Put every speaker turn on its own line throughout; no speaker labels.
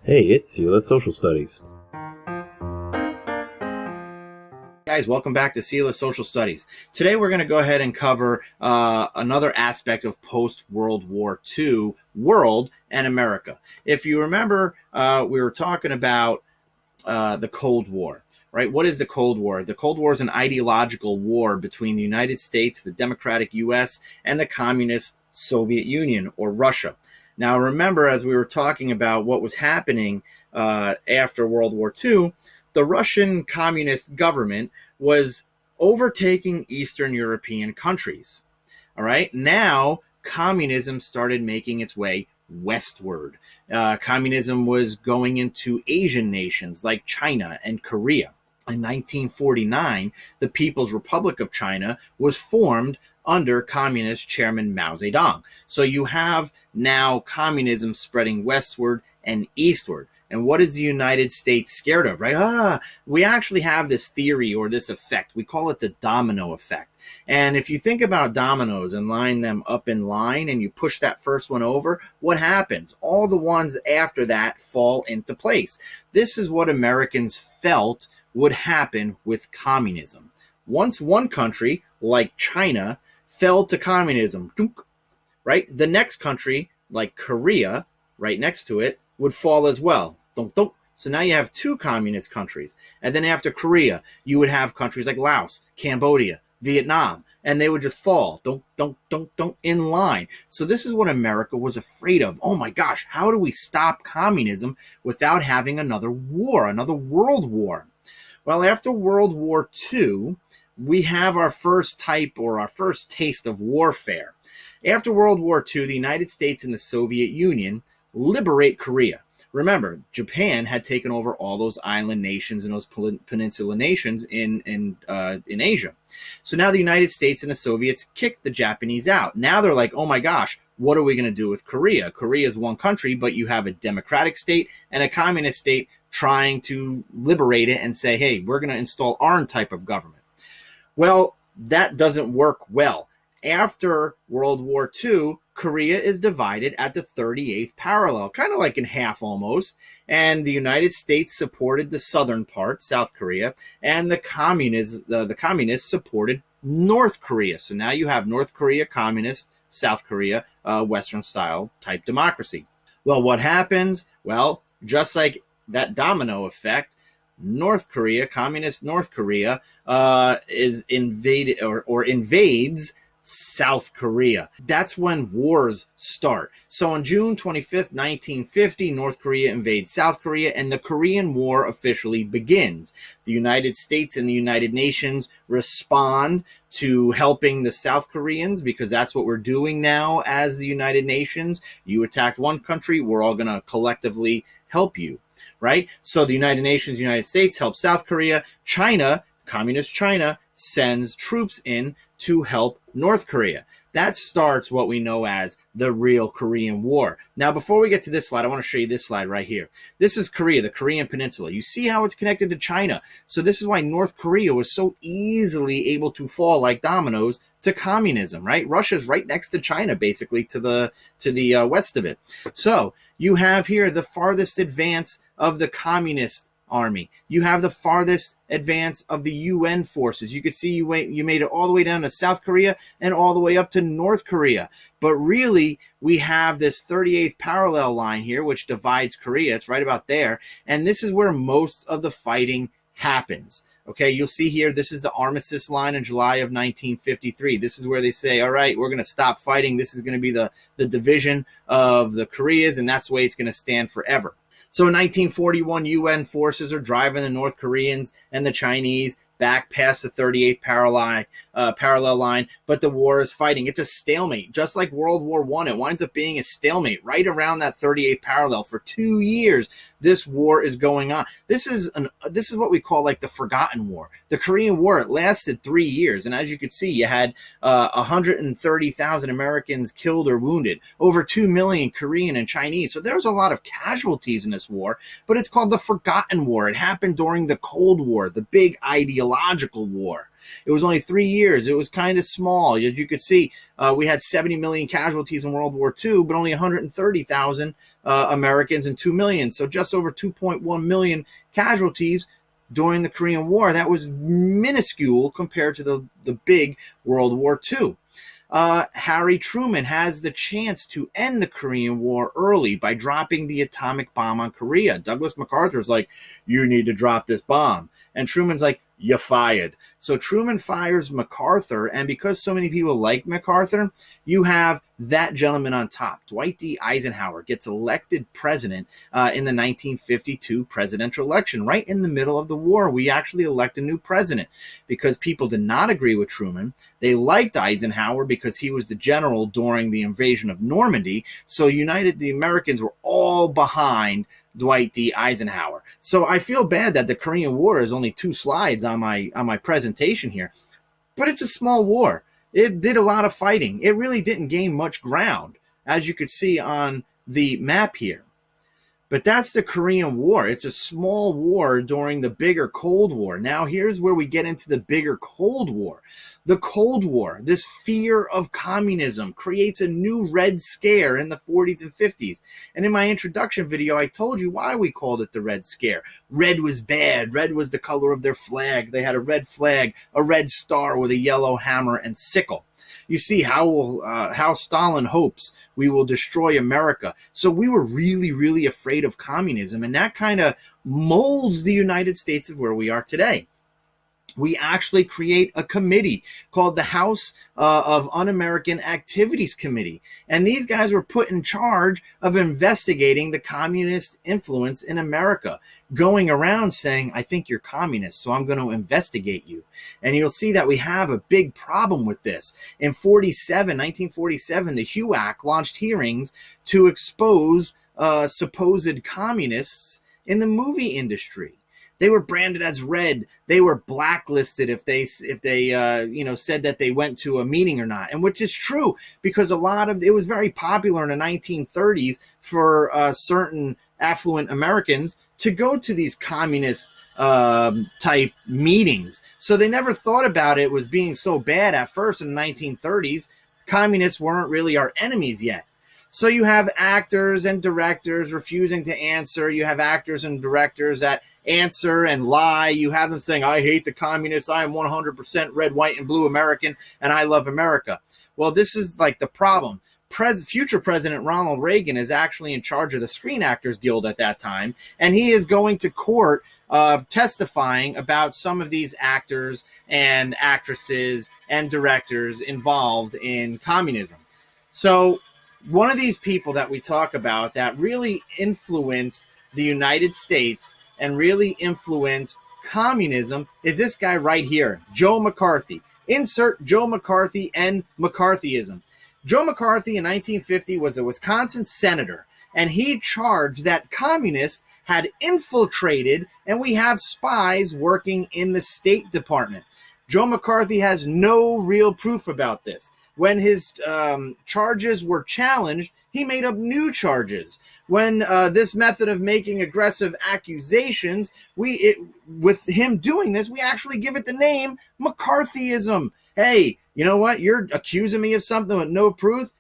Hey, it's Sela Social Studies.
Guys, welcome back to Sela Social Studies. Today we're going to go ahead and cover another aspect of post-World War II world and America. If you remember, we were talking about the Cold War, right? What is the Cold War? The Cold War is an ideological war between the United States, the democratic U.S., and the communist Soviet Union, or Russia. Now, remember, as we were talking about what was happening after World War II, the Russian communist government was overtaking Eastern European countries. All right. Now, communism started making its way westward. Communism was going into Asian nations like China and Korea. In 1949, the People's Republic of China was formed under Communist Chairman Mao Zedong. So you have now communism spreading westward and eastward. And what is the United States scared of, right? We actually have this theory or this effect. We call it the domino effect. And if you think about dominoes and line them up in line and you push that first one over, what happens? All the ones after that fall into place. This is what Americans felt would happen with communism. Once one country, like China, fell to communism, right? The next country, like Korea, right next to it, would fall as well. So now you have two communist countries. And then after Korea, you would have countries like Laos, Cambodia, Vietnam, and they would just fall, in line. So this is what America was afraid of. Oh my gosh, how do we stop communism without having another war, another world war? Well, after World War II, we have our first type or our first taste of warfare. After World War II, the United States and the Soviet Union liberate Korea. Remember, Japan had taken over all those island nations and those peninsula nations in Asia. So now the United States and the Soviets kicked the Japanese out. Now they're like, oh my gosh, what are we going to do with Korea? Korea is one country, but you have a democratic state and a communist state trying to liberate it and say, hey, we're going to install our type of government. Well, that doesn't work well. After World War II, Korea is divided at the 38th parallel, kind of like in half almost. And the United States supported the southern part, South Korea, and the communists supported North Korea. So now you have North Korea, communist, South Korea, Western style type democracy. Well, what happens? Well, just like that domino effect, North Korea, communist North Korea, is invaded or invades South Korea. That's when wars start. So on June 25th, 1950, North Korea invades South Korea and the Korean War officially begins. The United States and the United Nations respond to helping the South Koreans because that's what we're doing now as the United Nations. You attacked one country, we're all going to collectively help you, right? So the United Nations, the United States help South Korea. China, communist China, sends troops in to help North Korea. That starts what we know as the real Korean War. Now, before we get to this slide, I want to show you this slide right here. This is Korea, the Korean Peninsula. You see how it's connected to China. So this is why North Korea was so easily able to fall like dominoes to communism, right? Russia's right next to China, basically, to the west of it. So you have here the farthest advance of the communist army. You have the farthest advance of the UN forces. You can see you made it all the way down to South Korea and all the way up to North Korea. But really, we have this 38th parallel line here, which divides Korea. It's right about there. And this is where most of the fighting happens. Okay, you'll see here, this is the armistice line in July of 1953. This is where they say, all right, we're going to stop fighting. This is going to be the division of the Koreas, and that's the way it's going to stand forever. So in 1941, UN forces are driving the North Koreans and the Chinese back past the 38th parallel line, but the war is fighting. It's a stalemate, just like World War I. It winds up being a stalemate right around that 38th parallel for 2 years. This war is going on. This is what we call like the forgotten war. The Korean War, it lasted 3 years, and as you could see, you had 130,000 Americans killed or wounded, over 2 million Korean and Chinese. So there's a lot of casualties in this war, but it's called the forgotten war. It happened during the Cold War, the big ideological war. It was only 3 years. It was kind of small. As you could see, we had 70 million casualties in World War II, but only 130,000 Americans and 2 million. So just over 2.1 million casualties during the Korean War. That was minuscule compared to the big World War II. Harry Truman has the chance to end the Korean War early by dropping the atomic bomb on Korea. Douglas MacArthur's like, you need to drop this bomb. And Truman's like, you're fired. So Truman fires MacArthur, and because so many people like MacArthur, you have that gentleman on top. Dwight D. Eisenhower gets elected president in the 1952 presidential election. Right in the middle of the war, we actually elect a new president because people did not agree with Truman. They liked Eisenhower because he was the general during the invasion of Normandy. So the Americans were all behind Dwight D. Eisenhower. So I feel bad that the Korean War is only 2 slides on my presentation here, but it's a small war. It did a lot of fighting. It really didn't gain much ground, as you could see on the map here. But that's the Korean War. It's a small war during the bigger Cold War. Now here's where we get into the bigger Cold War. The Cold War, this fear of communism, creates a new Red Scare in the 40s and 50s. And in my introduction video, I told you why we called it the Red Scare. Red was bad. Red was the color of their flag. They had a red flag, a red star with a yellow hammer and sickle. You see how Stalin hopes we will destroy America. So we were really, really afraid of communism, and that kind of molds the United States of where we are today. We actually create a committee called the House of Un-American Activities Committee. And these guys were put in charge of investigating the communist influence in America, going around saying, I think you're communist, so I'm going to investigate you. And you'll see that we have a big problem with this. In 1947, the HUAC launched hearings to expose supposed communists in the movie industry. They were branded as red. They were blacklisted if they said that they went to a meeting or not, and which is true because it was very popular in the 1930s for certain affluent Americans to go to these communist type meetings. So they never thought about it was being so bad at first in the 1930s. Communists weren't really our enemies yet. So you have actors and directors refusing to answer. You have actors and directors that answer and lie. You have them saying, I hate the communists. I am 100% red, white, and blue American, and I love America. Well, this is like the problem. Future President Ronald Reagan is actually in charge of the Screen Actors Guild at that time, and he is going to court testifying about some of these actors and actresses and directors involved in communism. So one of these people that we talk about that really influenced the United States and really influenced communism is this guy right here, Joe McCarthy. Insert Joe McCarthy and McCarthyism. Joe McCarthy in 1950 was a Wisconsin senator, and he charged that communists had infiltrated, and we have spies working in the State Department. Joe McCarthy has no real proof about this. When his charges were challenged, he made up new charges. When this method of making aggressive accusations, with him doing this, we actually give it the name McCarthyism. Hey, you know what? You're accusing me of something with no proof?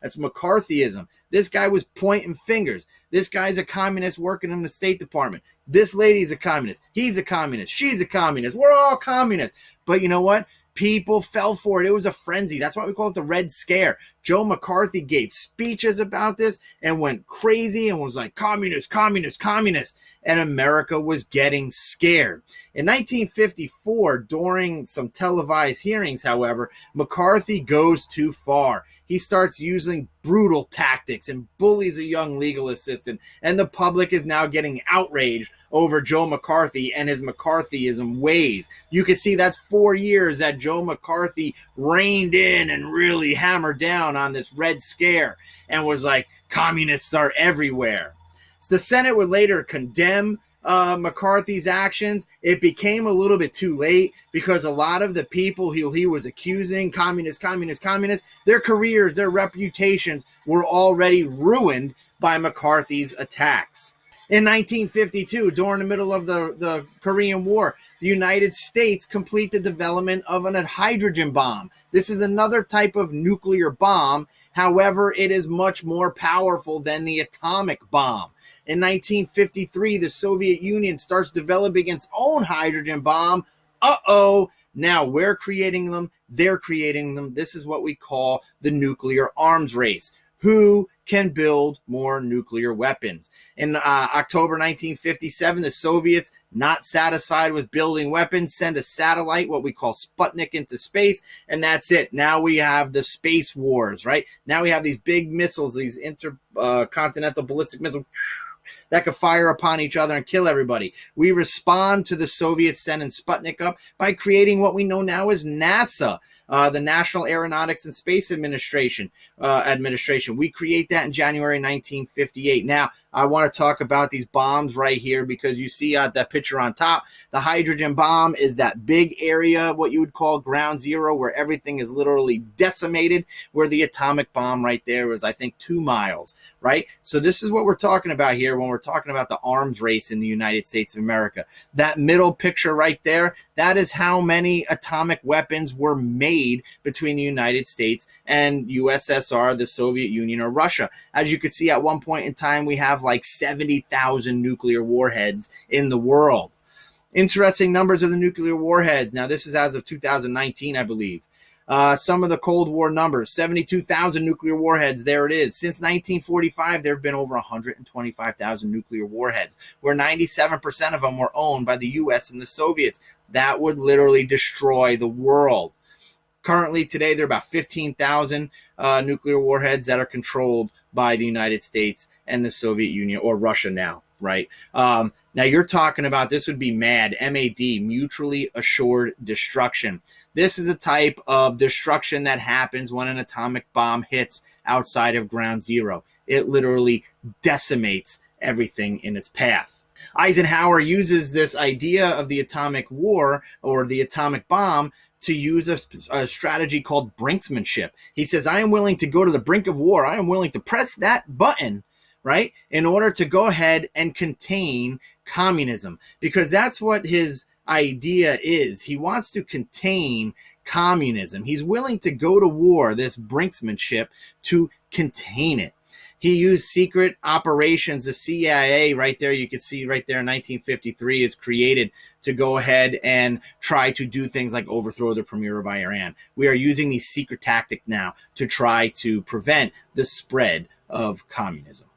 That's McCarthyism. This guy was pointing fingers. This guy's a communist working in the State Department. This lady's a communist. He's a communist. She's a communist. We're all communists. But you know what? People fell for it. It was a frenzy. That's why we call it the Red Scare. Joe McCarthy gave speeches about this and went crazy and was like, communist, communist, communist. And America was getting scared. In 1954, during some televised hearings, however, McCarthy goes too far. He starts using brutal tactics and bullies a young legal assistant. And the public is now getting outraged over Joe McCarthy and his McCarthyism ways. You can see that's 4 years that Joe McCarthy reined in and really hammered down on this Red Scare and was like, communists are everywhere. So the Senate would later condemn McCarthy's actions. It became a little bit too late because a lot of the people he was accusing, communists, their careers, their reputations were already ruined by McCarthy's attacks. In 1952, during the middle of the Korean War, the United States complete the development of a hydrogen bomb. This is another type of nuclear bomb. However, it is much more powerful than the atomic bomb. In 1953, the Soviet Union starts developing its own hydrogen bomb. Uh-oh. Now we're creating them. They're creating them. This is what we call the nuclear arms race. Who can build more nuclear weapons? In October 1957, the Soviets, not satisfied with building weapons, send a satellite, what we call Sputnik, into space, and that's it. Now we have the space wars, right? Now we have these big missiles, these intercontinental ballistic missiles that could fire upon each other and kill everybody. We respond to the Soviets sending Sputnik up by creating what we know now as NASA, the National Aeronautics and Space Administration. We create that in January 1958. Now, I want to talk about these bombs right here because you see that picture on top. The hydrogen bomb is that big area, what you would call ground zero, where everything is literally decimated, where the atomic bomb right there is, I think, 2 miles, right? So this is what we're talking about here when we're talking about the arms race in the United States of America. That middle picture right there, that is how many atomic weapons were made between the United States and USSR, the Soviet Union, or Russia. As you can see, at one point in time, we have like 70,000 nuclear warheads in the world. Interesting numbers of the nuclear warheads. Now, this is as of 2019, I believe. Some of the Cold War numbers, 72,000 nuclear warheads. There it is. Since 1945, there have been over 125,000 nuclear warheads, where 97% of them were owned by the U.S. and the Soviets. That would literally destroy the world. Currently, today, there are about 15,000 nuclear warheads that are controlled by the United States and the Soviet Union, or Russia now, right? Now, you're talking about, this would be MAD, M-A-D, mutually assured destruction. This is a type of destruction that happens when an atomic bomb hits outside of ground zero. It literally decimates everything in its path. Eisenhower uses this idea of the atomic war or the atomic bomb to use a strategy called Brinksmanship. He says, I am willing to go to the brink of war. I am willing to press that button, right, in order to go ahead and contain communism, because that's what his idea is. He wants to contain communism. He's willing to go to war, this Brinksmanship, to contain it. He used secret operations. The CIA right there, you can see right there in 1953 is created to go ahead and try to do things like overthrow the premier of Iran. We are using these secret tactics now to try to prevent the spread of communism.